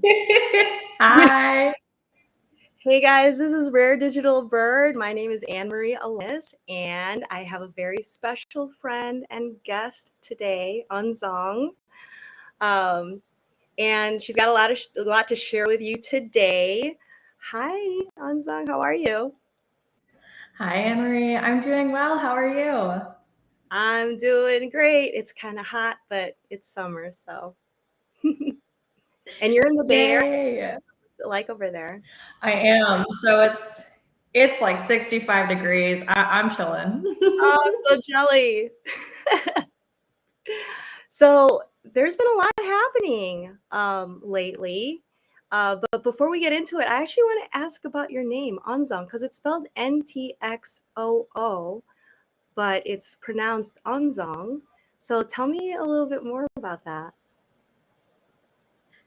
Hi. Hey guys, this is Rare Digital Bird. My name is Anne Marie Alanis, and I have a very special friend and guest today, Ntxoo. Um, and she's got a lot to share with you today. Hi, Ntxoo, how are you? Hi, Anne-Marie. I'm doing well. How are you? I'm doing great. It's kind of hot, but it's summer, so. And you're in the Bay Area. Yay. What's it like over there? I am. So it's like 65 degrees. I'm chilling. Oh, I'm so jelly. So there's been a lot happening lately. But before we get into it, I actually want to ask about your name, Onzong, because it's spelled Ntxoo, but it's pronounced Onzong. So tell me a little bit more about that.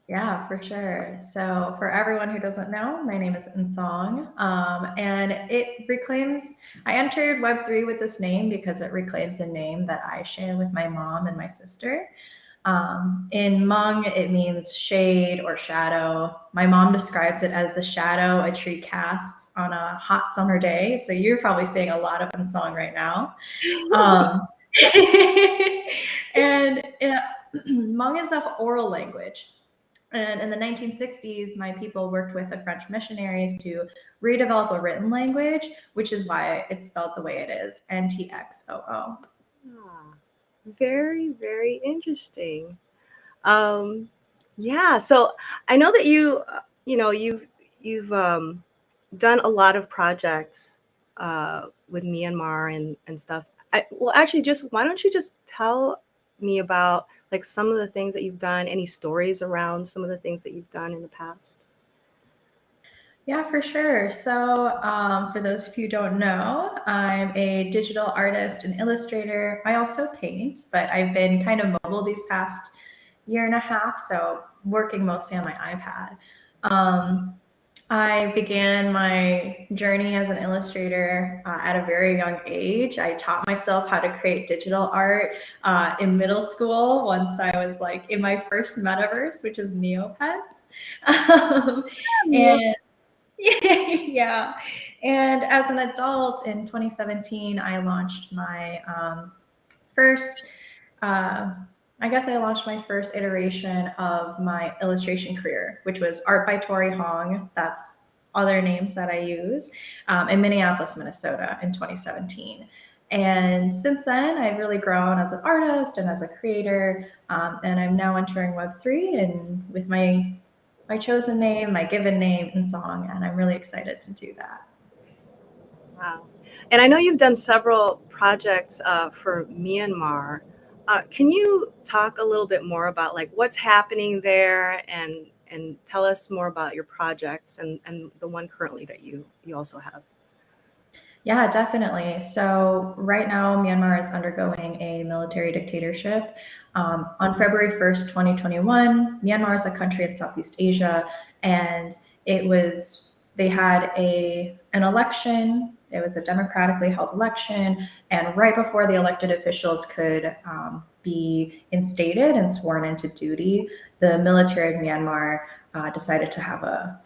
Yeah, for sure. So, for everyone who doesn't know, my name is Nsong, and I entered Web3 with this name because it reclaims a name that I share with my mom and my sister. In Hmong, it means shade or shadow. My mom describes it as the shadow a tree casts on a hot summer day. So, you're probably seeing a lot of Nsong right now. Um, and Hmong is an oral language. And in the 1960s, my people worked with the French missionaries to redevelop a written language, which is why it's spelled the way it is, Ntxoo. Ah, very, very interesting. Um, yeah, so I know that you've done a lot of projects with Myanmar and stuff. Well, actually, just why don't you just tell me about like some of the things that you've done, any stories around some of the things that you've done in the past? Yeah, for sure. So, for those of you who don't know, I'm a digital artist and illustrator. I also paint, but I've been kind of mobile these past year and a half, so working mostly on my iPad. I began my journey as an illustrator at a very young age. I taught myself how to create digital art in middle school once I was like in my first metaverse, which is Neopets. Um, Yeah. and yeah. And as an adult in 2017, I launched my first, uh, I guess I launched my first iteration of my illustration career, which was Art by Tori Hong. That's other names that I use in Minneapolis, Minnesota in 2017. And since then, I've really grown as an artist and as a creator. And I'm now entering Web3 and with my chosen name, my given name and song, and I'm really excited to do that. Wow. And I know you've done several projects for Myanmar. Can you talk a little bit more about like what's happening there and tell us more about your projects and the one currently that you also have? Yeah, definitely. So, right now, Myanmar is undergoing a military dictatorship. On February 1st, 2021, Myanmar is a country in Southeast Asia, and they had an election. It was a democratically held election, and right before the elected officials could be instated and sworn into duty, the military of Myanmar decided to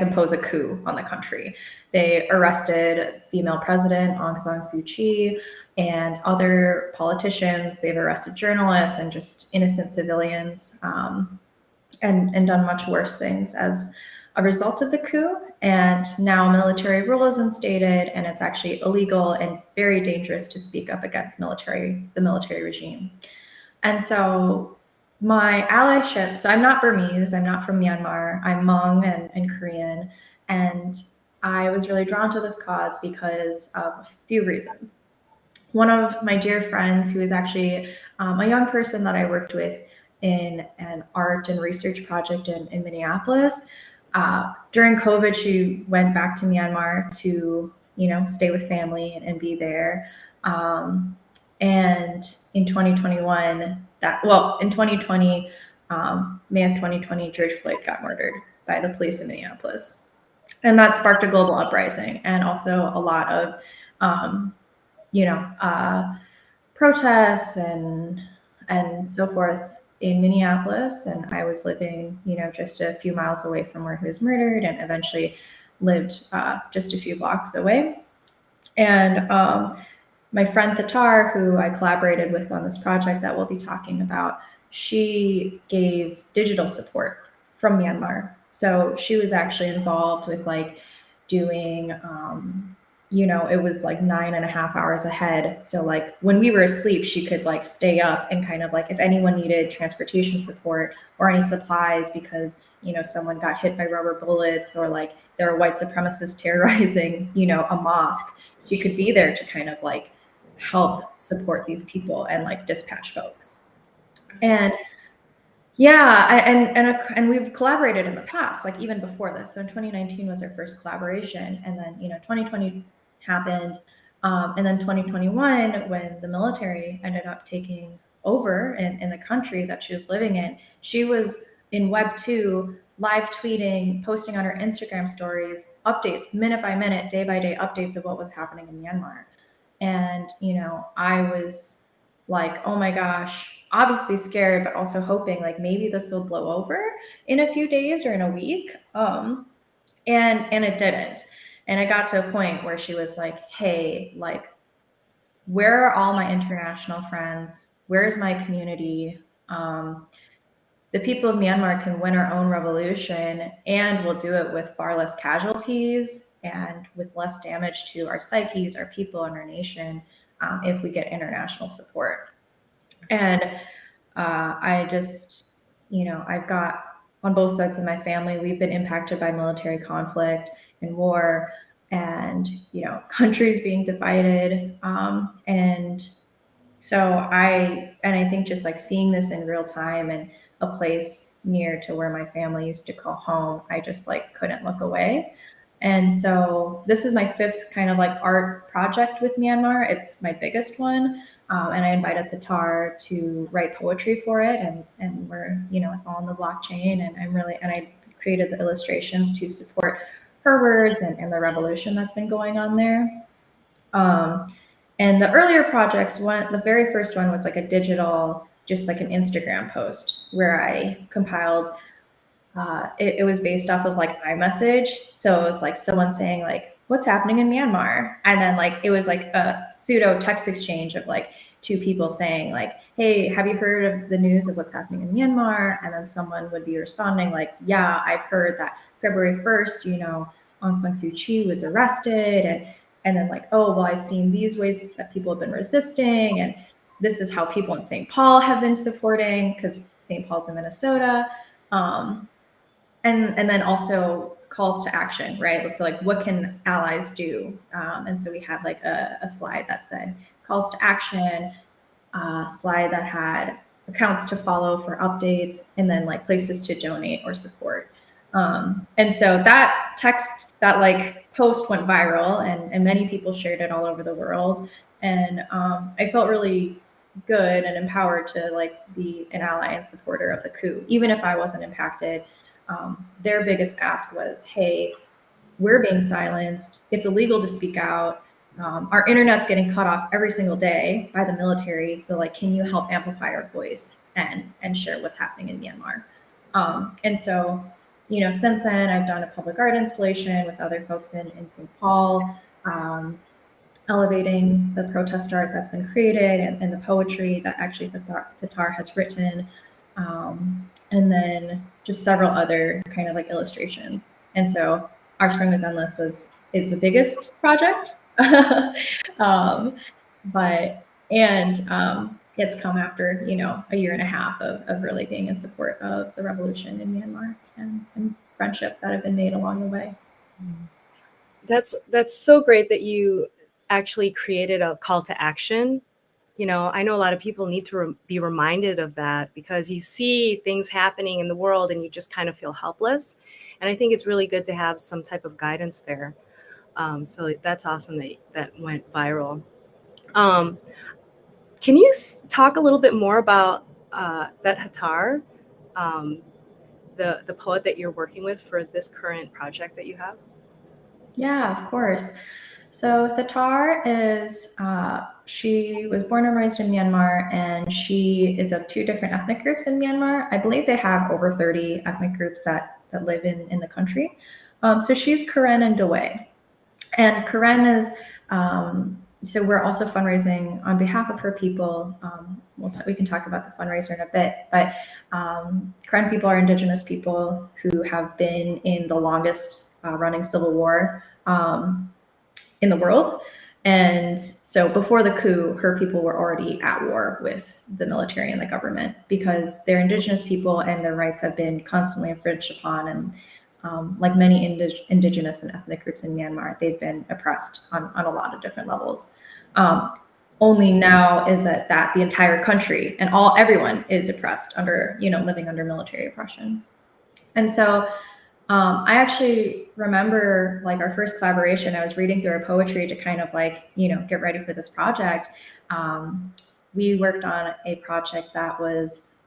impose a coup on the country. They arrested female president Aung San Suu Kyi and other politicians. They've arrested journalists and just innocent civilians, and done much worse things as a result of the coup. And now military rule is instated, and it's actually illegal and very dangerous to speak up against the military regime. And so my allyship, so I'm not Burmese, I'm not from Myanmar, I'm Hmong and Korean. And I was really drawn to this cause because of a few reasons. One of my dear friends, who is actually a young person that I worked with in an art and research project in Minneapolis, during COVID, she went back to Myanmar to, stay with family and be there. Um, and in 2021, in 2020, May of 2020, George Floyd got murdered by the police in Minneapolis. And that sparked a global uprising and also a lot of, um, you know, uh, protests and so forth in Minneapolis, and I was living, just a few miles away from where he was murdered, and eventually lived just a few blocks away. And my friend Thatar, who I collaborated with on this project that we'll be talking about, she gave digital support from Myanmar. So she was actually involved with like doing, it was like 9.5 hours ahead. So like when we were asleep, she could like stay up and kind of like if anyone needed transportation support or any supplies because, someone got hit by rubber bullets or like there were white supremacists terrorizing, a mosque, she could be there to kind of like help support these people and like dispatch folks. And yeah, and we've collaborated in the past, like even before this. So in 2019 was our first collaboration, and then 2020 happened, and then 2021 when the military ended up taking over in the country that she was living in, she was in Web2 live tweeting, posting on her Instagram stories updates, minute by minute, day by day updates of what was happening in Myanmar. And I was like, oh my gosh, obviously scared, but also hoping like maybe this will blow over in a few days or in a week. And it didn't. And it got to a point where she was like, hey, like, where are all my international friends? Where's my community? The people of Myanmar can win our own revolution, and we'll do it with far less casualties and with less damage to our psyches, our people, and our nation if we get international support. And I just, I've got on both sides of my family, we've been impacted by military conflict and war and, countries being divided. And so I think just like seeing this in real time and a place near to where my family used to call home, I just like couldn't look away. And so this is my fifth kind of like art project with Myanmar. It's my biggest one. And I invited the Tar to write poetry for it. And we're, it's all on the blockchain. And I created the illustrations to support her words and the revolution that's been going on there. And the earlier projects, the very first one was like a digital, just like an Instagram post where I compiled. It was based off of like iMessage, so it was like someone saying like, "What's happening in Myanmar?" And then like it was like a pseudo text exchange of like two people saying like, "Hey, have you heard of the news of what's happening in Myanmar?" And then someone would be responding like, "Yeah, I've heard that February 1st, Aung San Suu Kyi was arrested," and then like, "Oh, well, I've seen these ways that people have been resisting, and this is how people in St. Paul have been supporting because St. Paul's in Minnesota." And then also calls to action, right? So like, what can allies do? And so we had like a slide that said calls to action, slide that had accounts to follow for updates, and then like places to donate or support. And so that text, that like post went viral, and many people shared it all over the world. And I felt really good and empowered to like be an ally and supporter of the coup, even if I wasn't impacted. Their biggest ask was, hey, we're being silenced. It's illegal to speak out. Our internet's getting cut off every single day by the military. So like, can you help amplify our voice and share what's happening in Myanmar? And so, since then I've done a public art installation with other folks in St. Paul, elevating the protest art that's been created and the poetry that actually Thatar has written. And then just several other kind of like illustrations. And so Our Spring Was Endless is the biggest project. It's come after, a year and a half of really being in support of the revolution in Myanmar and friendships that have been made along the way. That's so great that you actually created a call to action. I know a lot of people need to be reminded of that because you see things happening in the world and you just kind of feel helpless. And I think it's really good to have some type of guidance there. So that's awesome that went viral. Can you talk a little bit more about that Hatar, the poet that you're working with for this current project that you have? Yeah, of course. So Thatar is, she was born and raised in Myanmar, and she is of two different ethnic groups in Myanmar. I believe they have over 30 ethnic groups that live in the country. So she's Karen and Dawei. And Karen is, so we're also fundraising on behalf of her people. We can talk about the fundraiser in a bit, but Karen people are Indigenous people who have been in the longest running civil war in the world. And so before the coup, her people were already at war with the military and the government because they're Indigenous people and their rights have been constantly infringed upon. And like many Indigenous and ethnic groups in Myanmar, they've been oppressed on a lot of different levels. Only now is that the entire country and everyone is oppressed under, living under military oppression. And so I actually remember like our first collaboration, I was reading through her poetry to kind of like, get ready for this project. We worked on a project that was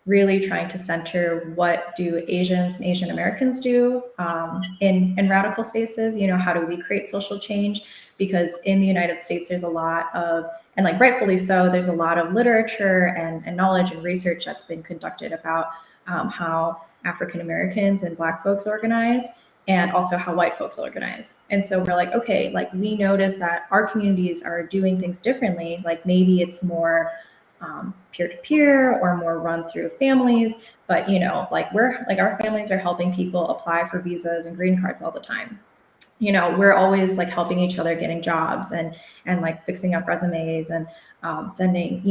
really trying to center what do Asians and Asian Americans do in radical spaces, how do we create social change? Because in the United States, there's a lot of, and like rightfully so, there's a lot of literature and knowledge and research that's been conducted about how African Americans and Black folks organize, and also how white folks organize. And so we're like, okay, like we notice that our communities are doing things differently. Like maybe it's more peer-to-peer or more run through families, but like our families are helping people apply for visas and green cards all the time. We're always like helping each other getting jobs and like fixing up resumes and sending,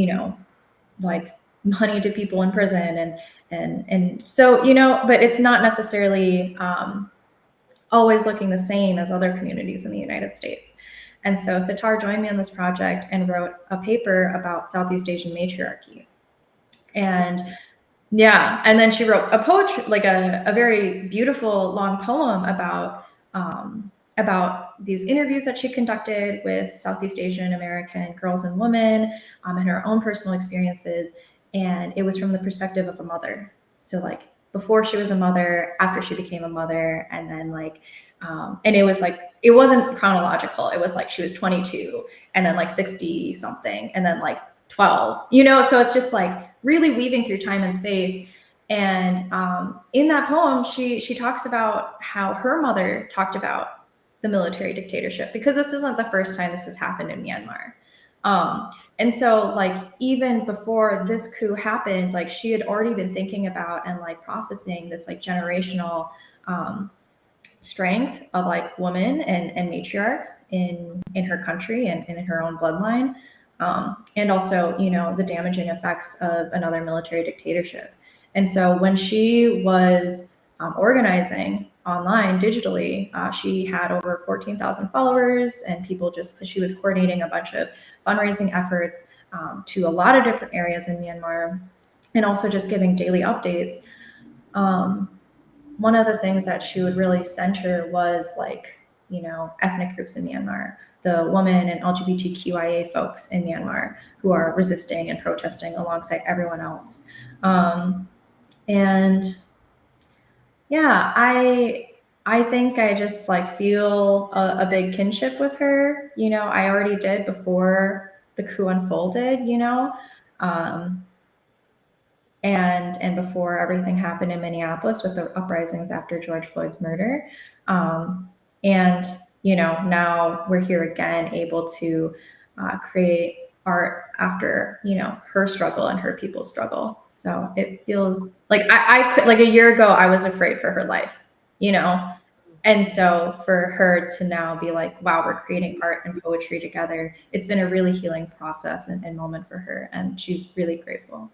like money to people in prison and so but it's not necessarily always looking the same as other communities in the United States. And so Thatar joined me on this project and wrote a paper about Southeast Asian matriarchy. And yeah, and then she wrote a poetry, like a very beautiful long poem about these interviews that she conducted with Southeast Asian American girls and women and her own personal experiences. And it was from the perspective of a mother. So like before she was a mother, after she became a mother, and then like, and it was like, it wasn't chronological. It was like she was 22 and then like 60 something and then like 12, so it's just like really weaving through time and space. And in that poem, she talks about how her mother talked about the military dictatorship, because this isn't the first time this has happened in Myanmar. And so like even before this coup happened, like she had already been thinking about and like processing this like generational strength of like women and matriarchs in her country and in her own bloodline. And also, the damaging effects of another military dictatorship. And so when she was organizing online digitally, she had over 14,000 followers, and she was coordinating a bunch of fundraising efforts to a lot of different areas in Myanmar, and also just giving daily updates. One of the things that she would really center was like, ethnic groups in Myanmar, the women and LGBTQIA folks in Myanmar who are resisting and protesting alongside everyone else. And yeah, I think I just like feel a big kinship with her. I already did before the coup unfolded, and before everything happened in Minneapolis with the uprisings after George Floyd's murder. And, now we're here again, able to create art after, her struggle and her people's struggle. So it feels like I could, like a year ago, I was afraid for her life, and so for her to now be like, wow, we're creating art and poetry together, it's been a really healing process and moment for her. And she's really grateful.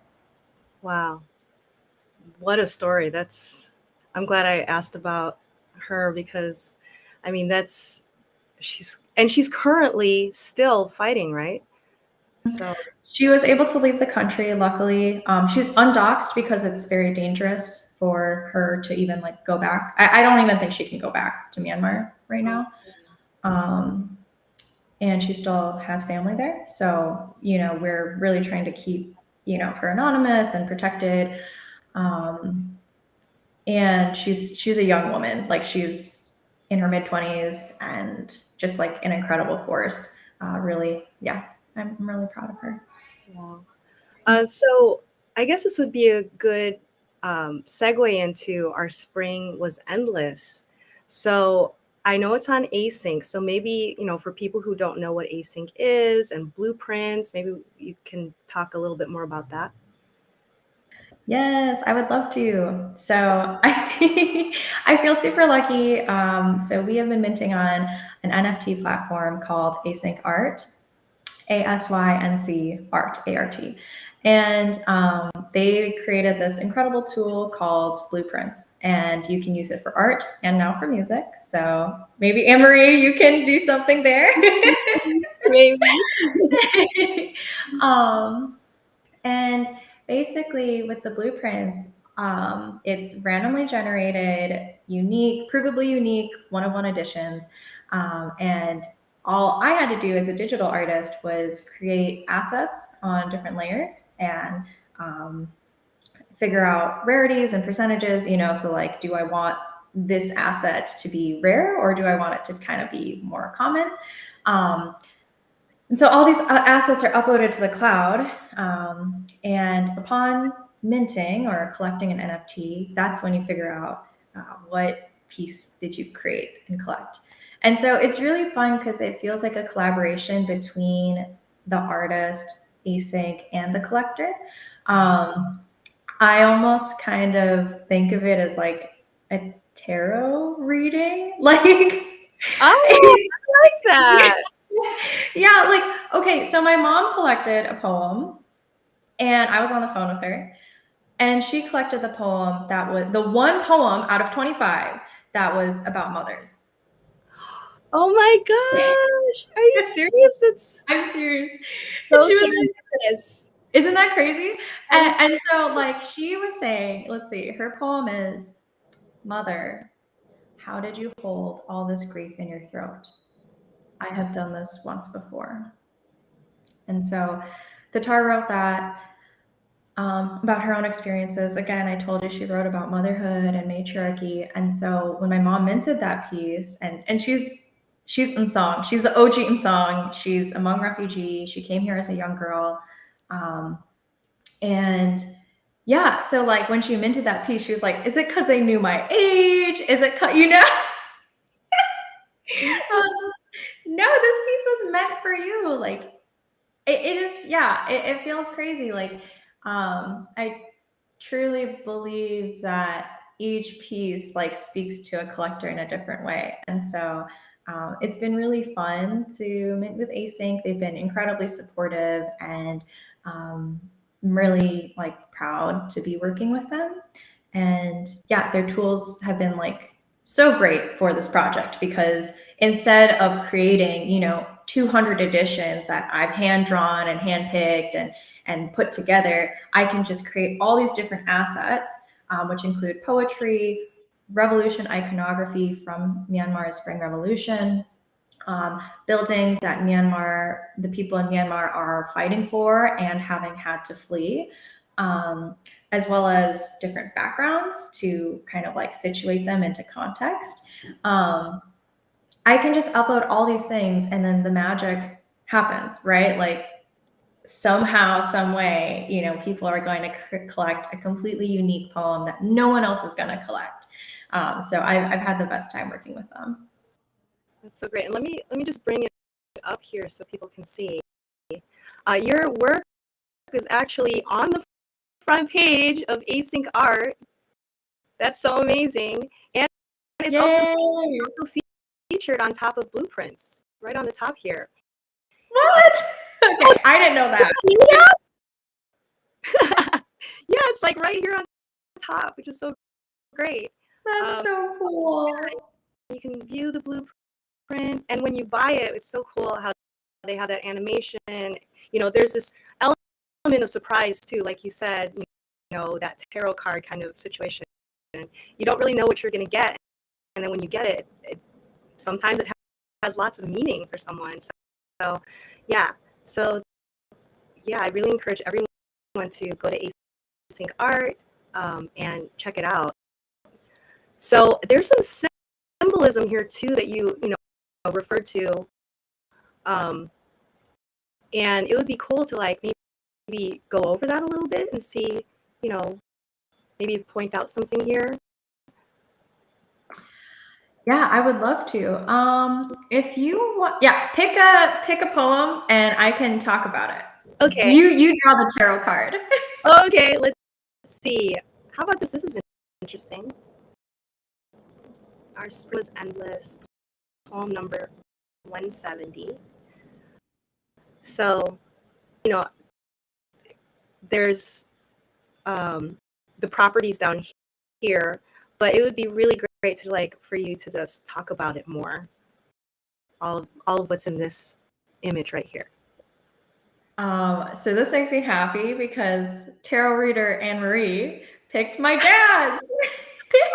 Wow. What a story. I'm glad I asked about her because I mean, she's currently still fighting, right? So she was able to leave the country, luckily. She's undoxed because it's very dangerous for her to even like go back. I don't even think she can go back to Myanmar right now. And she still has family there. So, we're really trying to keep, her anonymous and protected. And she's a young woman. Like she's in her mid-20s and just like an incredible force. Really, yeah, I'm really proud of her. Wow. So I guess this would be a good segue into our spring was endless. So I know it's on Async. So maybe, for people who don't know what Async is and blueprints, maybe you can talk a little bit more about that. Yes, I would love to. So I feel super lucky. So we have been minting on an NFT platform called Async Art, ASYNC Art, ART. And they created this incredible tool called Blueprints, and you can use it for art and now for music. So maybe Anne-Marie, you can do something there. Maybe. And basically, with the blueprints, it's randomly generated, unique, provably unique, one-of-one editions. And all I had to do as a digital artist was create assets on different layers and figure out rarities and percentages, so like, do I want this asset to be rare or do I want it to kind of be more common? And so all these assets are uploaded to the cloud. And upon minting or collecting an NFT, that's when you figure out what piece did you create and collect. And so it's really fun because it feels like a collaboration between the artist, async, and the collector. I almost kind of think of it as like a tarot reading. Like, Oh, I like that. yeah, like, okay, so my mom collected a poem and I was on the phone with her and she collected the poem that was the one poem out of 25 that was about mothers. Oh my gosh. Are you serious? It's I'm serious. And so she was like, serendipitous. isn't that crazy? And so like she was saying, let's see, her poem is, Mother, how did you hold all this grief in your throat? I have done this once before. And so the tar wrote that about her own experiences. Again, I told you she wrote about motherhood and matriarchy. And so when my mom minted that piece, and she's Ntxoo, she's the OG Ntxoo. She's a Hmong refugee. She came here as a young girl. And yeah, so like when she minted that piece, she was like, is it because they knew my age? Is it, no, this piece was meant for you. Like, it just, yeah, it feels crazy. Like, I truly believe that each piece like speaks to a collector in a different way. And so it's been really fun to mint with Async. They've been incredibly supportive, and I'm really like proud to be working with them. And yeah, their tools have been like so great for this project because instead of creating, 200 editions that I've hand drawn and handpicked and put together, I can just create all these different assets, which include poetry, revolution iconography from Myanmar's Spring Revolution, buildings that the people in Myanmar are fighting for and having had to flee, as well as different backgrounds to kind of like situate them into context. I can just upload all these things and then the magic happens, right? Like somehow, some way, people are going to collect a completely unique poem that no one else is going to collect. So I've had the best time working with them. That's so great. And let me just bring it up here so people can see. Your work is actually on the front page of Async Art. That's so amazing. And it's also featured on top of blueprints, right on the top here. What? Okay, I didn't know that. Yeah, it's like right here on top, which is so great. That's so cool. You can view the blueprint, and when you buy it, it's so cool how they have that animation. There's this element of surprise too, like you said, that tarot card kind of situation. You don't really know what you're going to get, and then when you get it, sometimes it has lots of meaning for someone. So yeah, I really encourage everyone to go to Async Art and check it out. So there's some symbolism here too that you referred to, and it would be cool to like maybe go over that a little bit and see, maybe point out something here. Yeah, I would love to. If you want, yeah, pick a poem and I can talk about it. Okay. You draw the tarot card. Okay, let's see. How about this? This is interesting. Our spring was endless, poem number 170. So, there's the properties down here, but it would be really great to like for you to just talk about it more. All of what's in this image right here. So this makes me happy because tarot reader Anne Marie picked my dad's.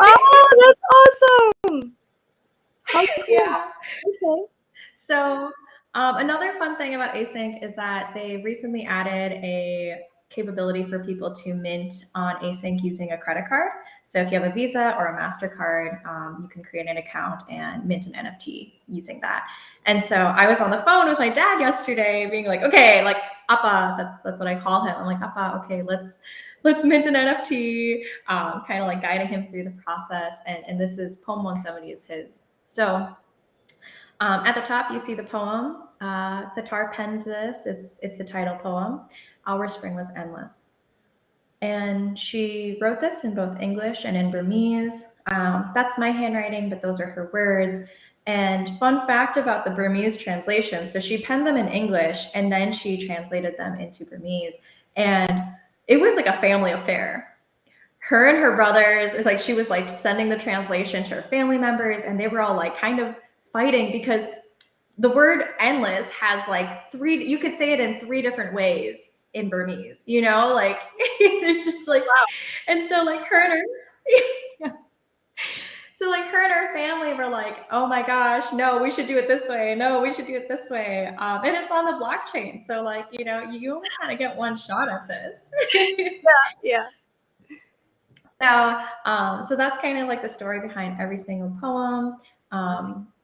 Oh, that's awesome! How cool. Yeah. Okay. So another fun thing about Async is that they recently added a capability for people to mint on Async using a credit card. So if you have a Visa or a MasterCard, you can create an account and mint an NFT using that. And so I was on the phone with my dad yesterday being like, okay, like Appa, that's what I call him. I'm like, Appa, okay, let's mint an NFT, kind of like guiding him through the process. And this is poem 170 is his. So at the top, you see the poem. Thatar penned this. It's the title poem. Our spring was endless. And she wrote this in both English and in Burmese. That's my handwriting, but those are her words. And fun fact about the Burmese translation. So she penned them in English and then she translated them into Burmese. And it was like a family affair. Her and her brothers, it's like she was like sending the translation to her family members and they were all like kind of fighting because the word endless has like you could say it in 3 different ways in Burmese, like there's just like, wow. And so like her and her, yeah. So like her and her family were like, oh my gosh, no, we should do it this way. No, we should do it this way. And it's on the blockchain. So like, you only kind of get one shot at this. Yeah. So that's kind of like the story behind every single poem.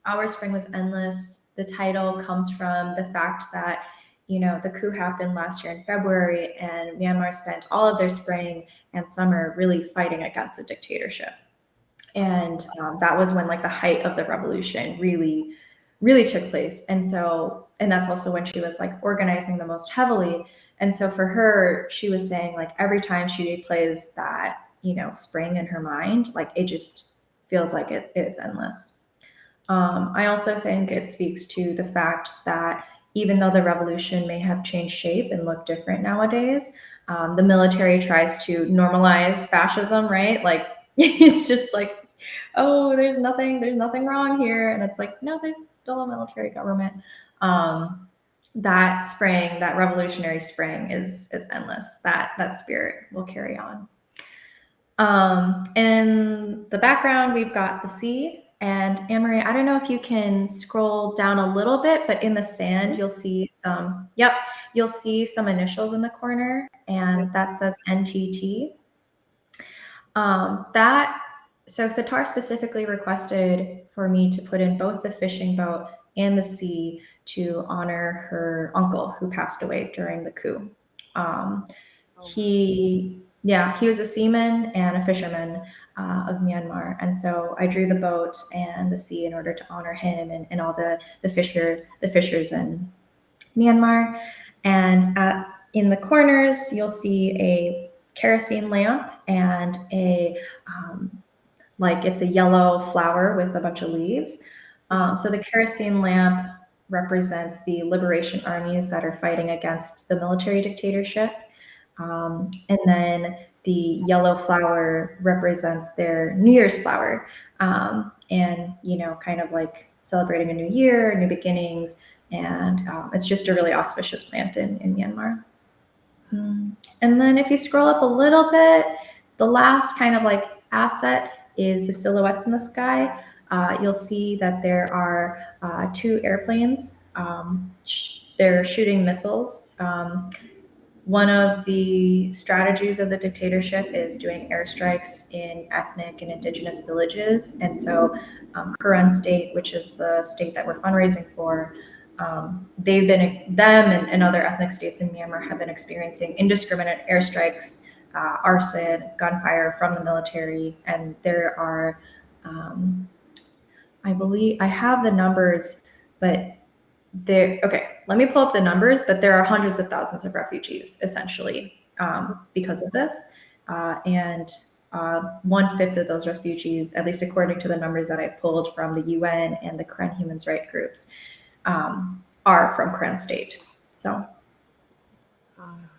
Our spring was endless. The title comes from the fact that, the coup happened last year in February and Myanmar spent all of their spring and summer really fighting against the dictatorship. And that was when like the height of the revolution really, really took place. And that's also when she was like organizing the most heavily. And so for her, she was saying like every time she plays that, spring in her mind, like it just feels like it's endless. I also think it speaks to the fact that even though the revolution may have changed shape and look different nowadays, the military tries to normalize fascism, right? Like it's just like, oh, there's nothing wrong here. And it's like, no, there's still a military government. That spring, that revolutionary spring is endless. That spirit will carry on. In the background, we've got the sea. And Anne-Marie, I don't know if you can scroll down a little bit, but in the sand, you'll see some initials in the corner, and that says NTT. So Thatar specifically requested for me to put in both the fishing boat and the sea to honor her uncle who passed away during the coup. He was a seaman and a fisherman of Myanmar. And so I drew the boat and the sea in order to honor him and all the fishers in Myanmar. And in the corners, you'll see a kerosene lamp and it's a yellow flower with a bunch of leaves. So the kerosene lamp represents the liberation armies that are fighting against the military dictatorship. And then the yellow flower represents their New Year's flower. And, kind of like celebrating a new year, new beginnings. And it's just a really auspicious plant in Myanmar. And then if you scroll up a little bit, the last kind of like asset is the silhouettes in the sky. You'll see that there are 2 airplanes. They're shooting missiles. one of the strategies of the dictatorship is doing airstrikes in ethnic and indigenous villages. And so Karen State, which is the state that we're fundraising for, them and other ethnic states in Myanmar have been experiencing indiscriminate airstrikes, arson, gunfire from the military. And there are, I believe, I have the numbers, but let me pull up the numbers, but there are hundreds of thousands of refugees essentially because of this. And 1/5 of those refugees, at least according to the numbers that I've pulled from the UN and the Karen human rights groups, are from Karen State. So.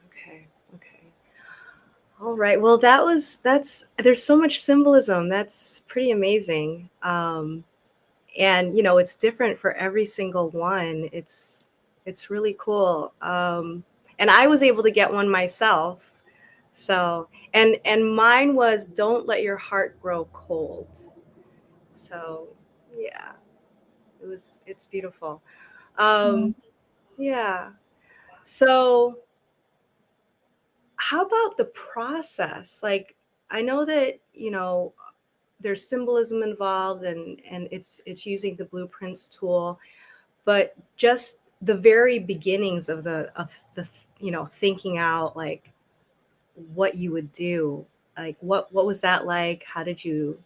Okay. All right. Well, there's so much symbolism. That's pretty amazing. And it's different for every single one. It's really cool. And I was able to get one myself. So, and mine was "Don't let your heart grow cold." So, yeah, it's beautiful. Yeah. So, how about the process? Like, I know that, there's symbolism involved, and it's using the blueprints tool, but just the very beginnings of the thinking out, like, what you would do, like, what was that like? How did you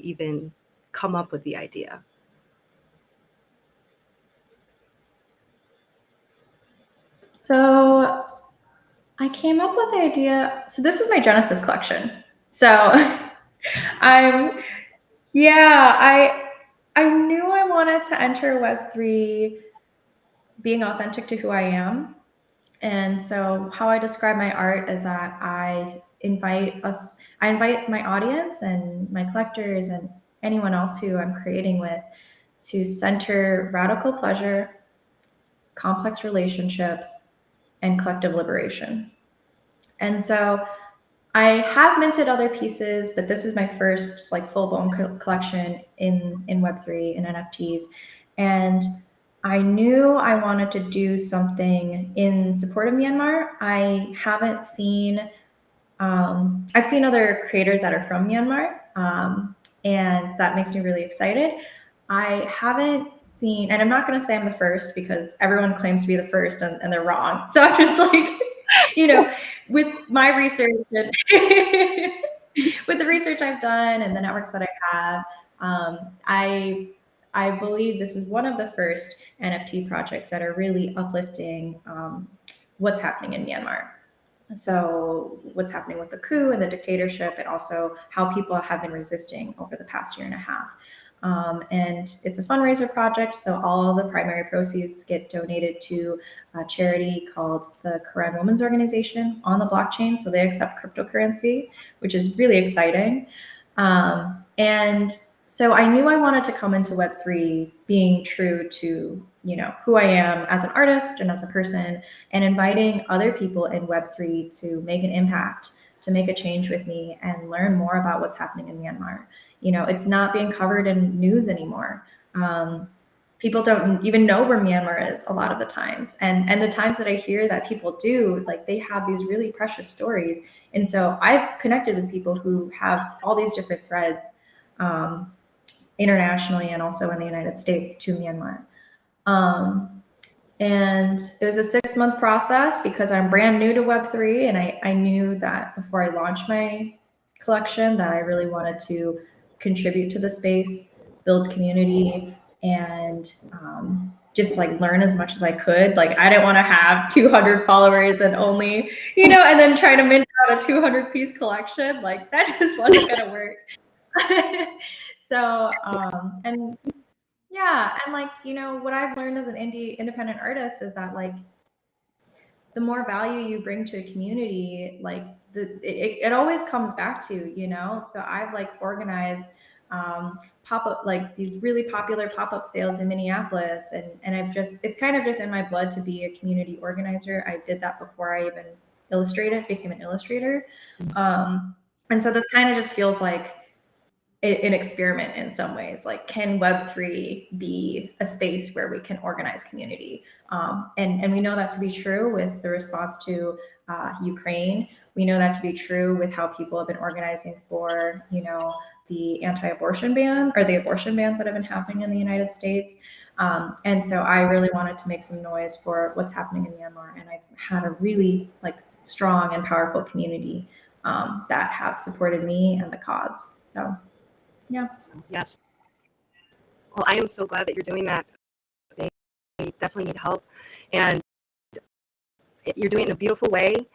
even come up with the idea? So I came up with the idea. So this is my Genesis collection. So I knew I wanted to enter Web3 being authentic to who I am. And so how I describe my art is that I invite my audience and my collectors and anyone else who I'm creating with to center radical pleasure, complex relationships, and collective liberation. And so I have minted other pieces, but this is my first like full-blown collection in Web3 and NFTs. And I knew I wanted to do something in support of Myanmar. I haven't seen, I've seen other creators that are from Myanmar, and that makes me really excited. I haven't seen, and I'm not going to say I'm the first because everyone claims to be the first and they're wrong. So I'm just like, with my research and with the research I've done and the networks that I have, I believe this is one of the first NFT projects that are really uplifting what's happening in Myanmar. So what's happening with the coup and the dictatorship, and also how people have been resisting over the past year and a half. And it's a fundraiser project, so all the primary proceeds get donated to a charity called the Karen Women's Organization on the blockchain. So they accept cryptocurrency, which is really exciting. And so I knew I wanted to come into Web3 being true to, who I am as an artist and as a person, and inviting other people in Web3 to make an impact, to make a change with me and learn more about what's happening in Myanmar. It's not being covered in news anymore. People don't even know where Myanmar is a lot of the times. And the times that I hear that people do, like, they have these really precious stories. And so I've connected with people who have all these different threads internationally and also in the United States to Myanmar. And it was a 6-month process because I'm brand new to Web3. And I knew that before I launched my collection that I really wanted to contribute to the space, build community, and just like learn as much as I could. Like, I didn't want to have 200 followers and only, and then try to mint out a 200-piece collection. Like, that just wasn't going to work. So, and yeah, and like, what I've learned as an independent artist is that, like, the more value you bring to a community, like it always comes back to, so I've like organized pop-up, like these really popular pop-up sales in Minneapolis, and it's kind of just in my blood to be a community organizer. I did that before I even became an illustrator. And so this kind of just feels like an experiment in some ways. Like, can Web3 be a space where we can organize community? And we know that to be true with the response to Ukraine. We know that to be true with how people have been organizing for, the anti-abortion ban or the abortion bans that have been happening in the United States. And so I really wanted to make some noise for what's happening in Myanmar. And I've had a really strong and powerful community that have supported me and the cause. So, yeah. Yes. Well, I am so glad that you're doing that. They definitely need help. And you're doing it in a beautiful way.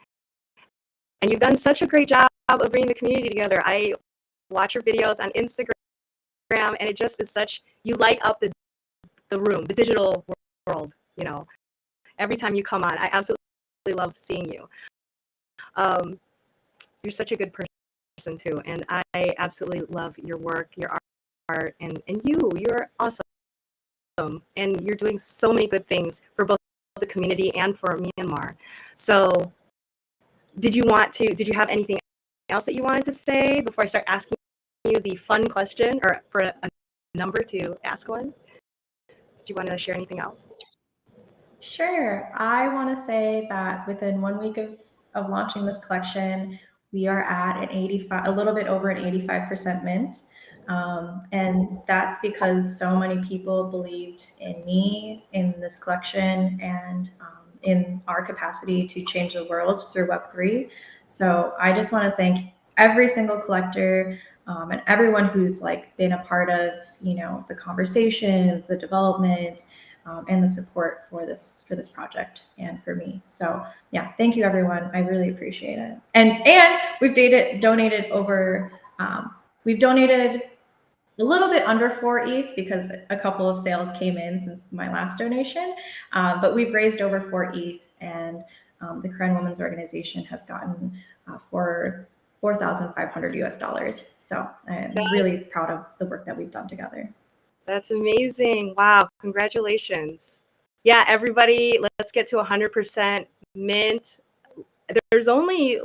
And you've done such a great job of bringing the community together. I watch your videos on Instagram, and it just is such, you light up the room, the digital world, Every time you come on, I absolutely love seeing you. You're such a good person too, and I absolutely love your work, your art, and you're awesome. And you're doing so many good things for both the community and for Myanmar. So did you have anything else that you wanted to say before I start asking you the fun question, or for a number to ask one? Did you want to share anything else? Sure. I want to say that within 1 week of launching this collection, we are at a little bit over an 85% mint. And that's because so many people believed in me, in this collection, and in our capacity to change the world through Web3. So I just want to thank every single collector and everyone who's been a part of, the conversations, the development, and the support for this project and for me. So yeah, thank you everyone. I really appreciate it. And we've donated over. We've donated a little bit under 4 ETH because a couple of sales came in since my last donation, but we've raised over 4 ETH, and the Korean Women's Organization has gotten for $4,500 US. So I'm really proud of the work that we've done together. That's amazing. Wow. Congratulations. Yeah, everybody, let's get to 100% mint. There's only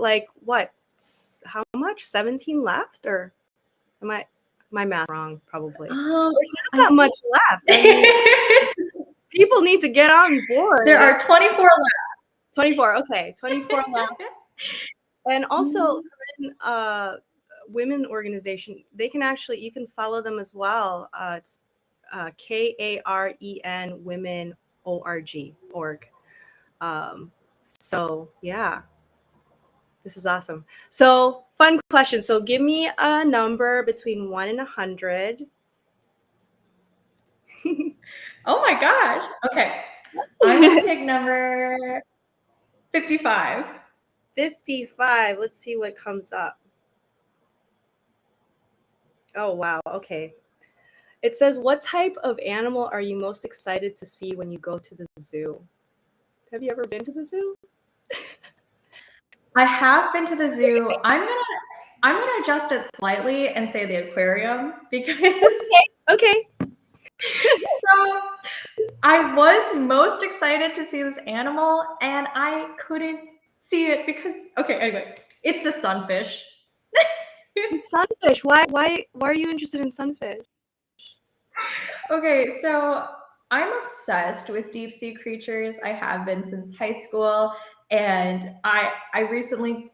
how much? 17 left? Or am I my math wrong? Probably. There's not that much left. I mean, people need to get on board. There are 24 left. 24. Okay. 24 left. And also, women organization, you can follow them as well. It's KAREN Women org. So yeah, this is awesome. So fun question. So give me a number between 1 and 100. Oh my gosh. Okay. I'm going to pick number 55. 55. Let's see what comes up. Oh, wow. Okay. It says, what type of animal are you most excited to see when you go to the zoo? Have you ever been to the zoo? I have been to the zoo. I'm gonna adjust it slightly and say the aquarium because Okay. So I was most excited to see this animal and I couldn't see it because anyway, it's a sunfish. Sunfish. Why are you interested in sunfish? Okay, so I'm obsessed with deep sea creatures. I have been since high school, and I recently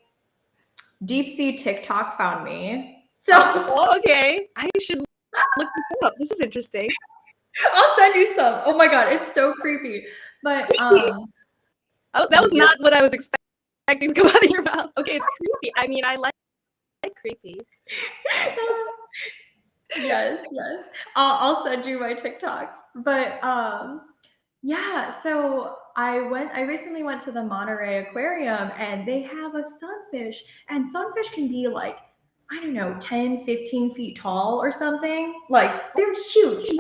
deep sea TikTok found me. So okay, I should look this up. This is interesting. I'll send you some. Oh my god, it's so creepy. But that was not what I was expecting to come out of your mouth. Okay, it's creepy. I mean, I like creepy. Yes. I'll send you my TikToks. But yeah, so I recently went to the Monterey Aquarium and they have a sunfish, and sunfish can be I don't know, 10, 15 feet tall or something. They're huge.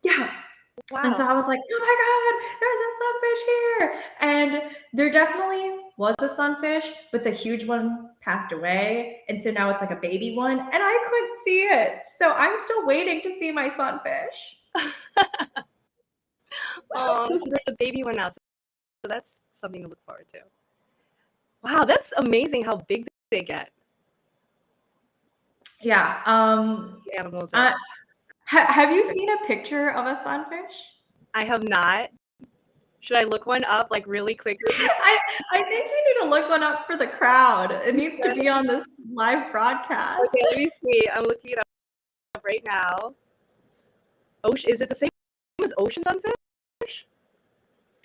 Yeah. Wow. And so I was like, oh my God, there's a sunfish here. And there definitely was a sunfish, but the huge one passed away. And so now it's a baby one, and I couldn't see it. So I'm still waiting to see my sunfish. So there's a baby one now. So that's something to look forward to. Wow, that's amazing how big they get. Yeah. Animals are. Have you seen a picture of a sunfish? I have not. Should I look one up like really quickly? I think you need to look one up for the crowd. It needs to be on this live broadcast. Okay, let me see. I'm looking it up right now. Ocean, is it the same as ocean sunfish?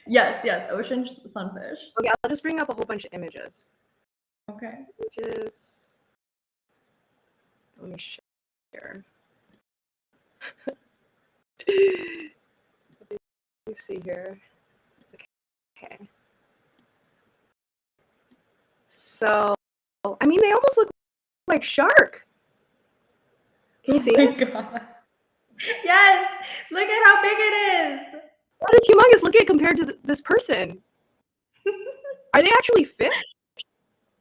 Yes, ocean sunfish. Okay, I'll just bring up a whole bunch of images. Okay. Images. Let me share. Let me see here. Okay. So, I mean, they almost look like shark. Can you see it? Oh my God. Yes, look at how big it is. That is humongous. Look at it compared to this person. Are they actually fish?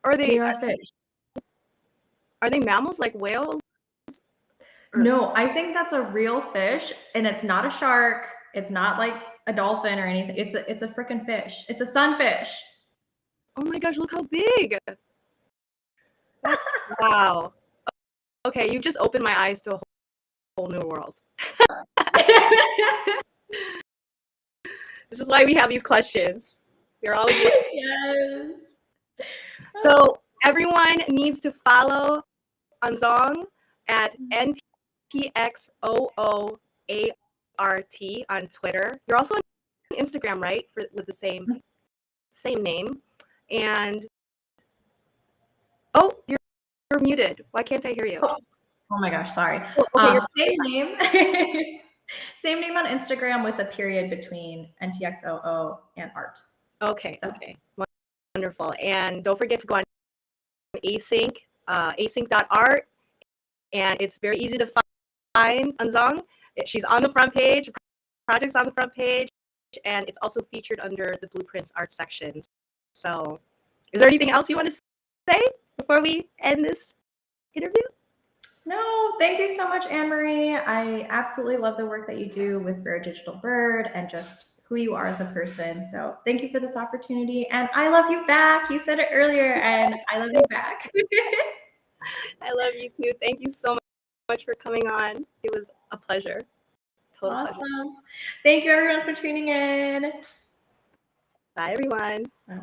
Or They are fish. Are they mammals like whales? No, I think that's a real fish, and it's not a shark. It's not like a dolphin or anything. It's a freaking fish. It's a sunfish. Oh my gosh, look how big. That's wow. Okay, you've just opened my eyes to a whole new world. This is why we have these questions. You're always Yes. So everyone needs to follow Anzong at Ntxoo on Twitter. You're also on Instagram, right? With the same name. And oh, you're muted. Why can't I hear you? Oh my gosh, sorry. Okay, same name. Same name on Instagram with a period between Ntxoo and art. Okay, So. okay. Wonderful. And don't forget to go on Async, async.art. And it's very easy to find Anzong. She's on the front page, project's on the front page, and it's also featured under the Blueprints art section. So is there anything else you want to say before we end this interview? No, thank you so much, Anne-Marie. I absolutely love the work that you do with Rare Digital Bird and just who you are as a person. So thank you for this opportunity. And I love you back. You said it earlier, and I love you back. I love you too. Thank you so much for coming on. It was a pleasure. Total Awesome. pleasure. Thank you, everyone, for tuning in. Bye, everyone. Bye.